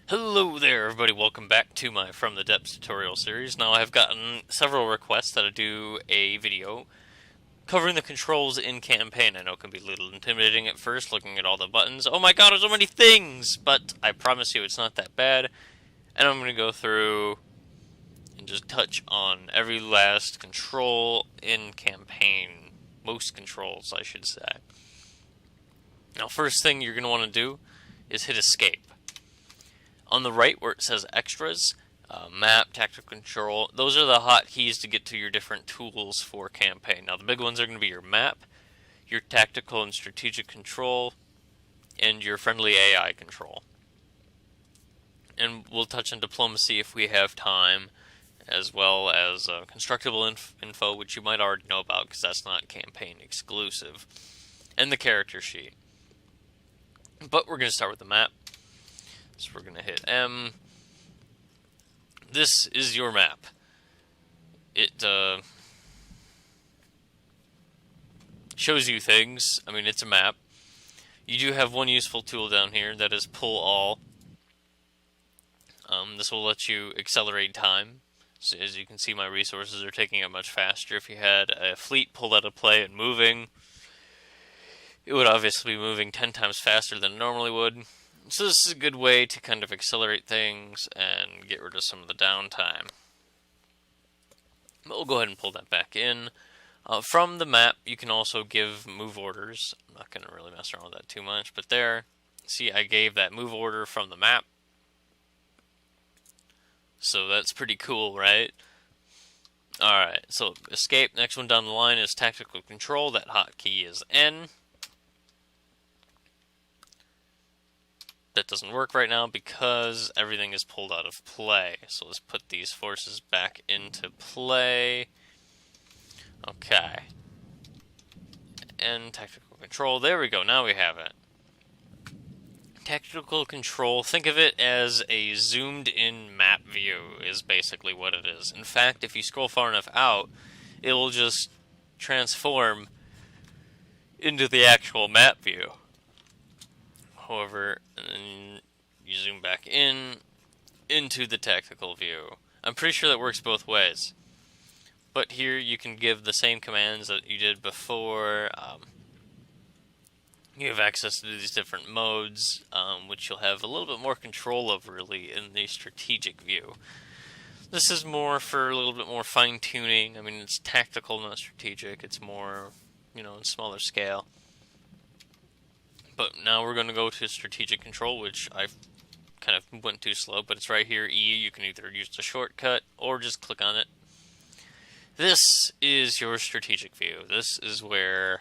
Hello there, everybody. Welcome back to my From the Depths tutorial series. Now, I've gotten several requests that I do a video covering the controls in campaign. I know it can be a little intimidating at first, looking at all the buttons. Oh my god, there's so many things! But I promise you it's not that bad. And I'm going to go through and just touch on every last control in campaign. Most controls, I should say. Now, first thing you're going to want to do is hit escape. On the right where it says extras, map, tactical control, those are the hotkeys to get to your different tools for campaign. Now the big ones are going to be your map, your tactical and strategic control, and your friendly AI control. And we'll touch on diplomacy if we have time, as well as Constructible Info, which you might already know about because that's not campaign exclusive, and the character sheet. But we're going to start with the map. So we're going to hit M. This is your map. It shows you things. I mean, it's a map. You do have one useful tool down here, that is pull all. This will let you accelerate time. So as you can see, my resources are taking up much faster. If you had a fleet pulled out of play and moving, it would obviously be moving 10 times faster than it normally would. So this is a good way to kind of accelerate things and get rid of some of the downtime. But we'll go ahead and pull that back in. From the map, you can also give move orders. I'm not going to really mess around with that too much, but there, see, I gave that move order from the map. So that's pretty cool, right? Alright, so escape. Next one down the line is tactical control. That hotkey is N. That doesn't work right now because everything is pulled out of play. So let's put these forces back into play. Okay. And tactical control. There we go. Now we have it. Tactical control, think of it as a zoomed in map view is basically what it is. In fact, if you scroll far enough out, it will just transform into the actual map view. However, and then you zoom back into the tactical view. I'm pretty sure that works both ways. But here you can give the same commands that you did before. You have access to these different modes, which you'll have a little bit more control of, really, in the strategic view. This is more for a little bit more fine-tuning. I mean, it's tactical, not strategic. It's more, in smaller scale. But now we're going to go to strategic control, which I kind of went too slow, but it's right here, E. You can either use the shortcut or just click on it. This is your strategic view. This is where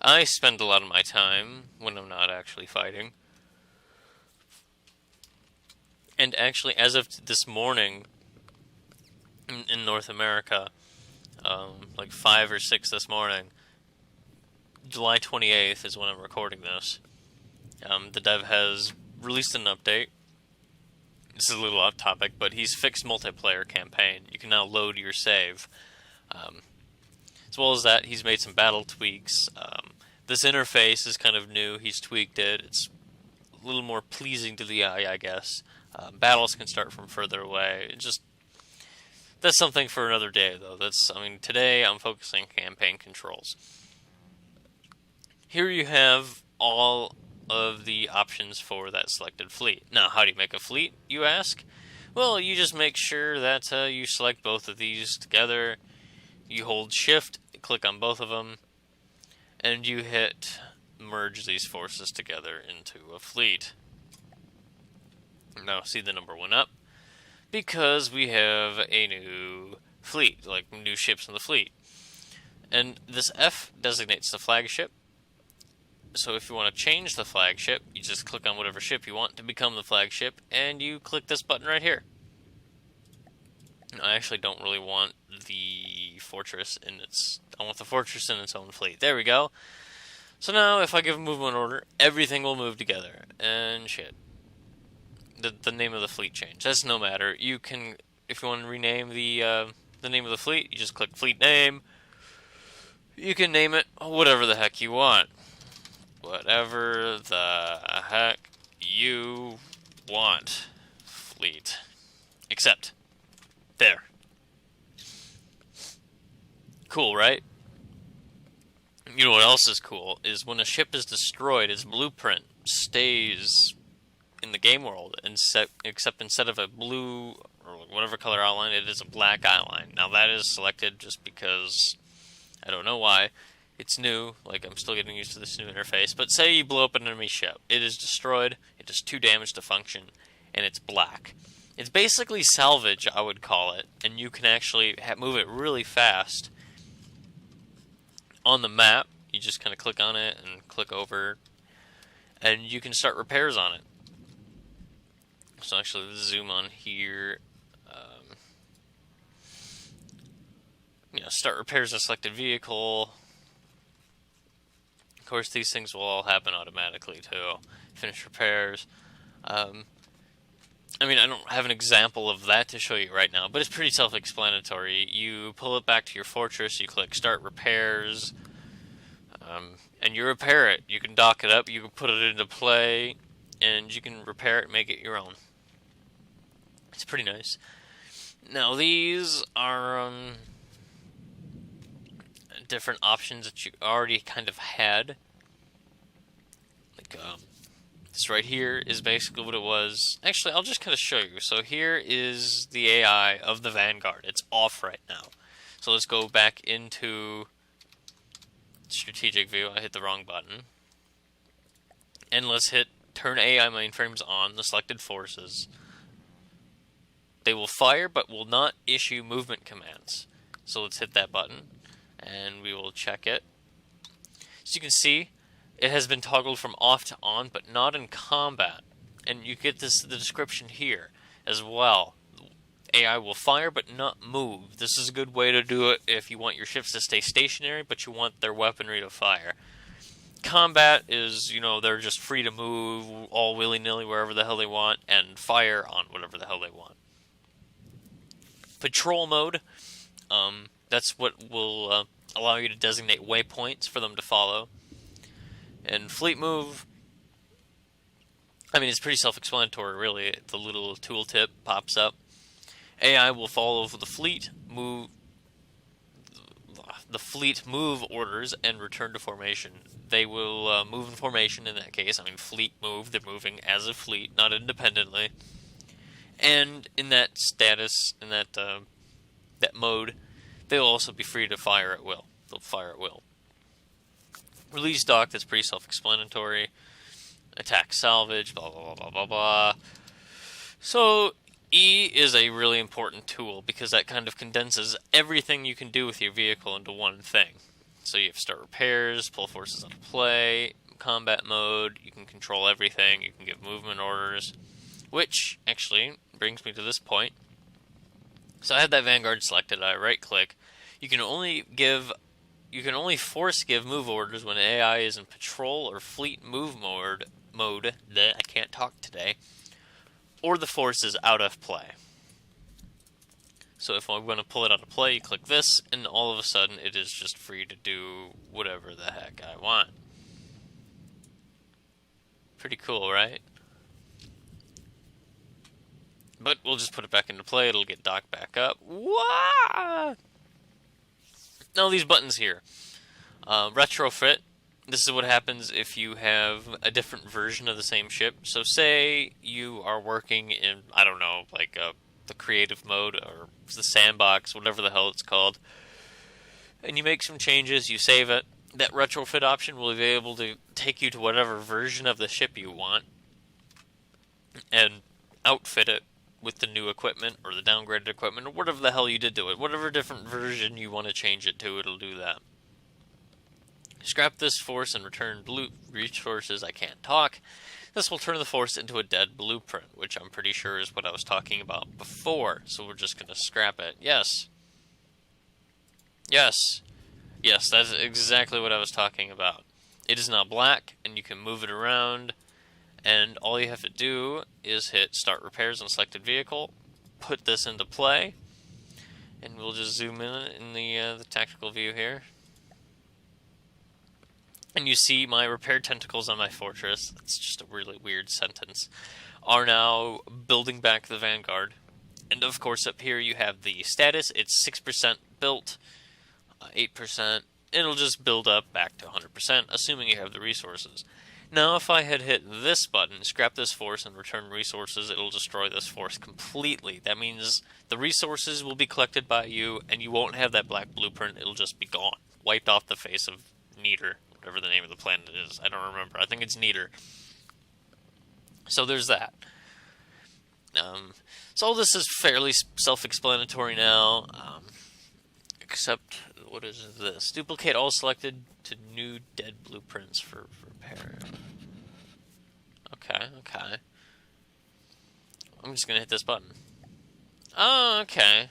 I spend a lot of my time when I'm not actually fighting. And actually, as of this morning, in North America, like 5 or 6 this morning, July 28th is when I'm recording this. The dev has released an update. This is a little off topic, but he's fixed multiplayer campaign. You can now load your save. As well as that, he's made some battle tweaks. This interface is kind of new. He's tweaked it. It's a little more pleasing to the eye, I guess. Battles can start from further away. That's something for another day, though. Today I'm focusing on campaign controls. Here you have all of the options for that selected fleet. Now, how do you make a fleet, you ask? Well, you just make sure that you select both of these together. You hold Shift, click on both of them, and you hit merge these forces together into a fleet. Now, see the number went up because we have a new fleet, like new ships in the fleet. And this F designates the flagship. So if you want to change the flagship, you just click on whatever ship you want to become the flagship, and you click this button right here. I actually don't really want the fortress I want the fortress in its own fleet. There we go. So now, if I give a movement order, everything will move together. And shit. The name of the fleet changed. That's no matter. You can, if you want to rename the name of the fleet, you just click fleet name. You can name it whatever the heck you want. Whatever the heck you want. fleet. Except, there. Cool, right? You know what else is cool? Is when a ship is destroyed, its blueprint stays in the game world, except instead of a blue or whatever color outline, it is a black outline. Now that is selected just because, I don't know why. It's new, like I'm still getting used to this new interface, but say you blow up an enemy ship. It is destroyed, it does 2 damage to function, and it's black. It's basically salvage, I would call it, and you can actually move it really fast. On the map, you just kind of click on it and click over, and you can start repairs on it. So actually, let's zoom on here. Start repairs on selected vehicle. Of course, these things will all happen automatically too. Finish repairs. I don't have an example of that to show you right now, but it's pretty self-explanatory. You pull it back to your fortress, you click Start Repairs, and you repair it. You can dock it up, you can put it into play, and you can repair it and make it your own. It's pretty nice. Now, these are different options that you already kind of had. Like, this right here is basically what it was. Actually, I'll just kind of show you. So here is the AI of the Vanguard. It's off right now. So let's go back into strategic view. I hit the wrong button. And let's hit turn AI mainframes on the selected forces. They will fire but will not issue movement commands. So let's hit that button and we will check it. So you can see it has been toggled from off to on, but not in combat. And you get the description here as well. AI will fire but not move. This is a good way to do it if you want your ships to stay stationary, but you want their weaponry to fire. Combat is, they're just free to move all willy-nilly wherever the hell they want and fire on whatever the hell they want. Patrol mode, that's what will allow you to designate waypoints for them to follow. And fleet move, it's pretty self-explanatory, really. The little tooltip pops up. AI will follow the fleet move orders and return to formation. They will move in formation in that case. Fleet move, they're moving as a fleet, not independently. And in that status, in that mode, they'll also be free to fire at will. They'll fire at will. Release dock, that's pretty self-explanatory. Attack salvage, blah, blah, blah, blah, blah, blah. So, E is a really important tool because that kind of condenses everything you can do with your vehicle into one thing. So you have start repairs, pull forces out of play, combat mode, you can control everything, you can give movement orders, which actually brings me to this point. So I had that Vanguard selected, I right-click. You can only force give move orders when AI is in patrol or fleet move mode. I can't talk today. Or the force is out of play. So if I'm going to pull it out of play, you click this, and all of a sudden it is just free to do whatever the heck I want. Pretty cool, right? But we'll just put it back into play, it'll get docked back up. Wah! Now these buttons here. Retrofit. This is what happens if you have a different version of the same ship. So say you are working in, the creative mode or the sandbox, whatever the hell it's called. And you make some changes, you save it. That retrofit option will be able to take you to whatever version of the ship you want and outfit it with the new equipment or the downgraded equipment or whatever the hell you did to it. Whatever different version you want to change it to, it'll do that. Scrap this force and return blue resources. I can't talk. This will turn the force into a dead blueprint, which I'm pretty sure is what I was talking about before. So we're just going to scrap it. Yes. Yes. Yes, that's exactly what I was talking about. It is now black, and you can move it around. And all you have to do is hit Start Repairs on selected vehicle. Put this into play. And we'll just zoom in the tactical view here. And you see my repaired tentacles on my fortress. That's just a really weird sentence. are now building back the Vanguard. And of course up here you have the status. It's 6% built, 8%. It'll just build up back to 100%, assuming you have the resources. Now, if I had hit this button, scrap this force and return resources, it'll destroy this force completely. That means the resources will be collected by you, and you won't have that black blueprint. It'll just be gone, wiped off the face of Neater, whatever the name of the planet is. I don't remember. I think it's Neater. So there's that. So all this is fairly self-explanatory now, except, what is this? Duplicate all selected to new dead blueprints for repair. Okay. I'm just gonna hit this button. Oh, okay.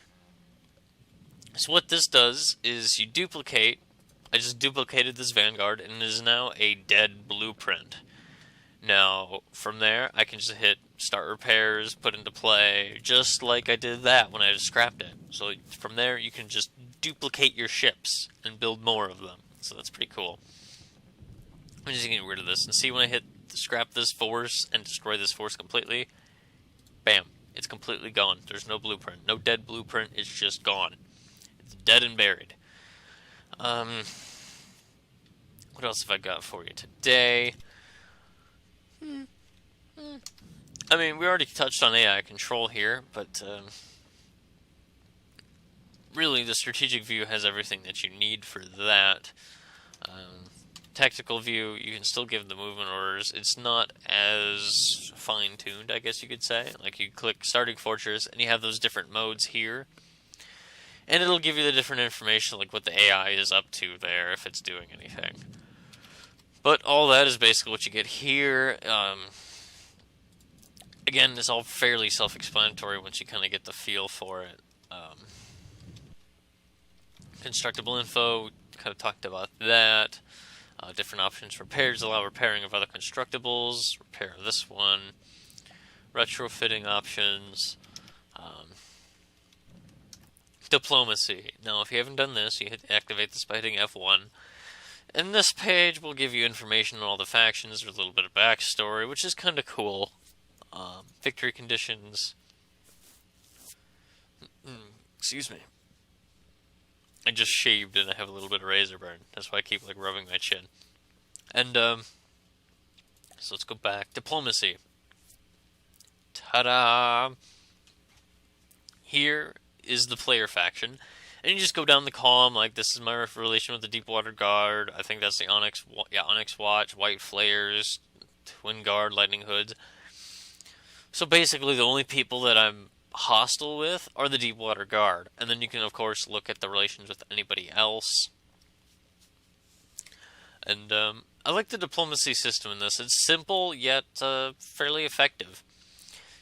So what this does is you duplicate. I just duplicated this Vanguard, and it is now a dead blueprint. Now, from there, I can just hit start repairs, put into play, just like I did that when I just scrapped it. So from there, you can just duplicate your ships and build more of them. So that's pretty cool. I'm just getting rid of this, and see when I hit scrap this force and destroy this force completely, bam, it's completely gone. There's no blueprint, no dead blueprint, it's just gone. It's dead and buried. What else have I got for you today? I mean, we already touched on AI control here, but really the strategic view has everything that you need for that. Tactical view, you can still give the movement orders. It's not as fine-tuned, I guess you could say. Like, you click Starting Fortress, and you have those different modes here. And it'll give you the different information, like what the AI is up to there, if it's doing anything. But all that is basically what you get here. Again, it's all fairly self-explanatory once you kind of get the feel for it. Constructible Info, kind of talked about that. Different options for repairs, allow repairing of other constructibles, repair this one, retrofitting options, diplomacy. Now, if you haven't done this, you activate this by hitting F1. And this page will give you information on all the factions. There's a little bit of backstory, which is kind of cool. Victory conditions. Excuse me. I just shaved and I have a little bit of razor burn. That's why I keep rubbing my chin. And so let's go back. Diplomacy. Ta-da! Here is the player faction. And you just go down the column, like this is my relation with the Deepwater Guard. I think that's the Onyx Watch, White Flares, Twin Guard, Lightning Hoods. So basically the only people that I'm hostile with are the Deepwater Guard. And then you can, of course, look at the relations with anybody else. And I like the diplomacy system in this. It's simple, yet fairly effective.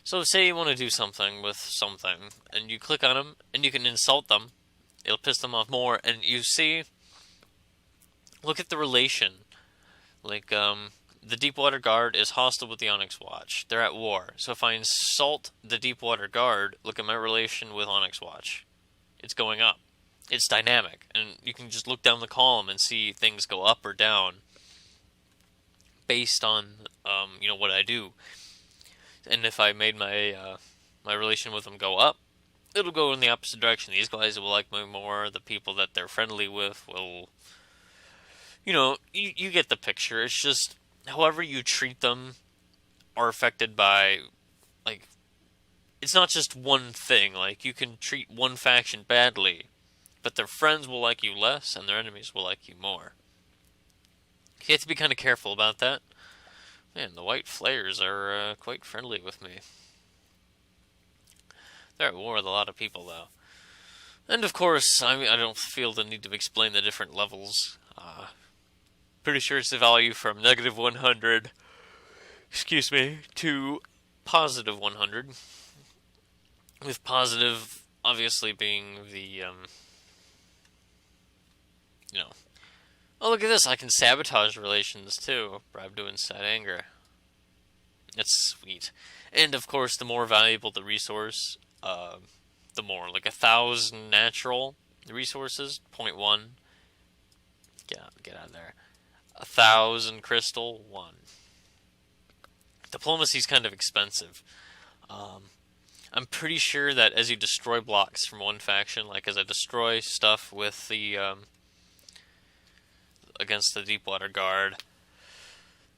So say you want to do something with something, and you click on them, and you can insult them. It'll piss them off more, and you see, look at the relation. Like, the Deepwater Guard is hostile with the Onyx Watch. They're at war. So if I insult the Deepwater Guard, look at my relation with Onyx Watch. It's going up. It's dynamic, and you can just look down the column and see things go up or down based on, what I do. And if I made my my relation with them go up, it'll go in the opposite direction. These guys will like me more. The people that they're friendly with will, you get the picture. It's just, however you treat them are affected by, it's not just one thing. Like, you can treat one faction badly, but their friends will like you less, and their enemies will like you more. You have to be kind of careful about that. Man, the White Flares are quite friendly with me. They're at war with a lot of people, though. And of course, I don't feel the need to explain the different levels. Pretty sure it's the value from negative 100, to positive 100. With positive, obviously, being the, Oh, look at this, I can sabotage relations, too. Bribe to incite anger. That's sweet. And, of course, the more valuable the resource, the more. Like 1,000 natural resources, 0.1. Get out of there. 1,000 crystal, 1. Diplomacy's kind of expensive. I'm pretty sure that as you destroy blocks from one faction, like as I destroy stuff with the against the Deepwater Guard,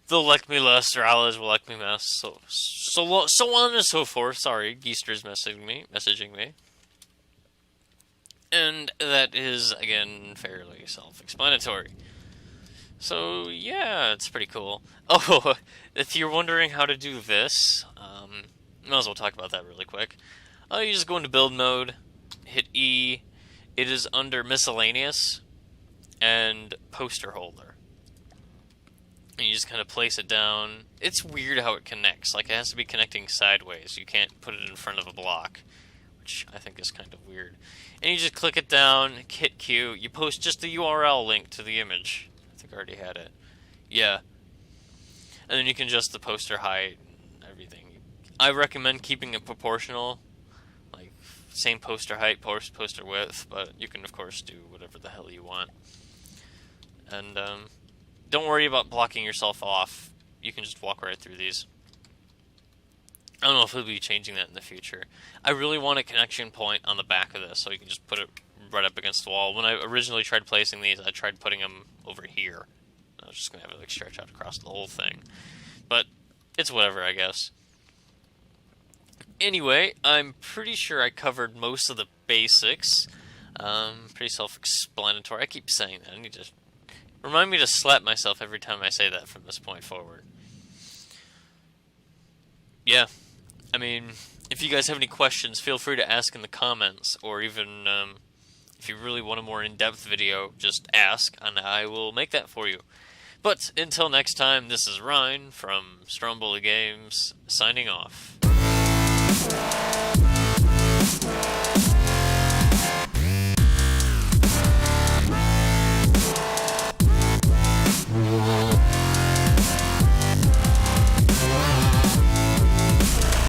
they'll like me less, their allies will like me less, so on and so forth. Sorry, Geester's messaging me. And that is, again, fairly self-explanatory. So, yeah, it's pretty cool. Oh, if you're wondering how to do this, might as well talk about that really quick. You just go into build mode, hit E, it is under miscellaneous, and poster holder. And you just kind of place it down. It's weird how it connects, like it has to be connecting sideways. You can't put it in front of a block, which I think is kind of weird. And you just click it down, hit Q, you post just the URL link to the image. I think I already had it. Yeah. And then you can adjust the poster height and everything. I recommend keeping it proportional, like same poster height, poster width, but you can of course do whatever the hell you want. And don't worry about blocking yourself off. You can just walk right through these. I don't know if we'll be changing that in the future. I really want a connection point on the back of this, so you can just put it right up against the wall. When I originally tried placing these, I tried putting them over here. I was just going to have it like stretch out across the whole thing. But it's whatever, I guess. Anyway, I'm pretty sure I covered most of the basics. Pretty self-explanatory. I keep saying that. I need to remind me to slap myself every time I say that from this point forward. Yeah. I mean, if you guys have any questions, feel free to ask in the comments, or even if you really want a more in-depth video, just ask, and I will make that for you. But until next time, this is Ryan from Stromboli Games, signing off.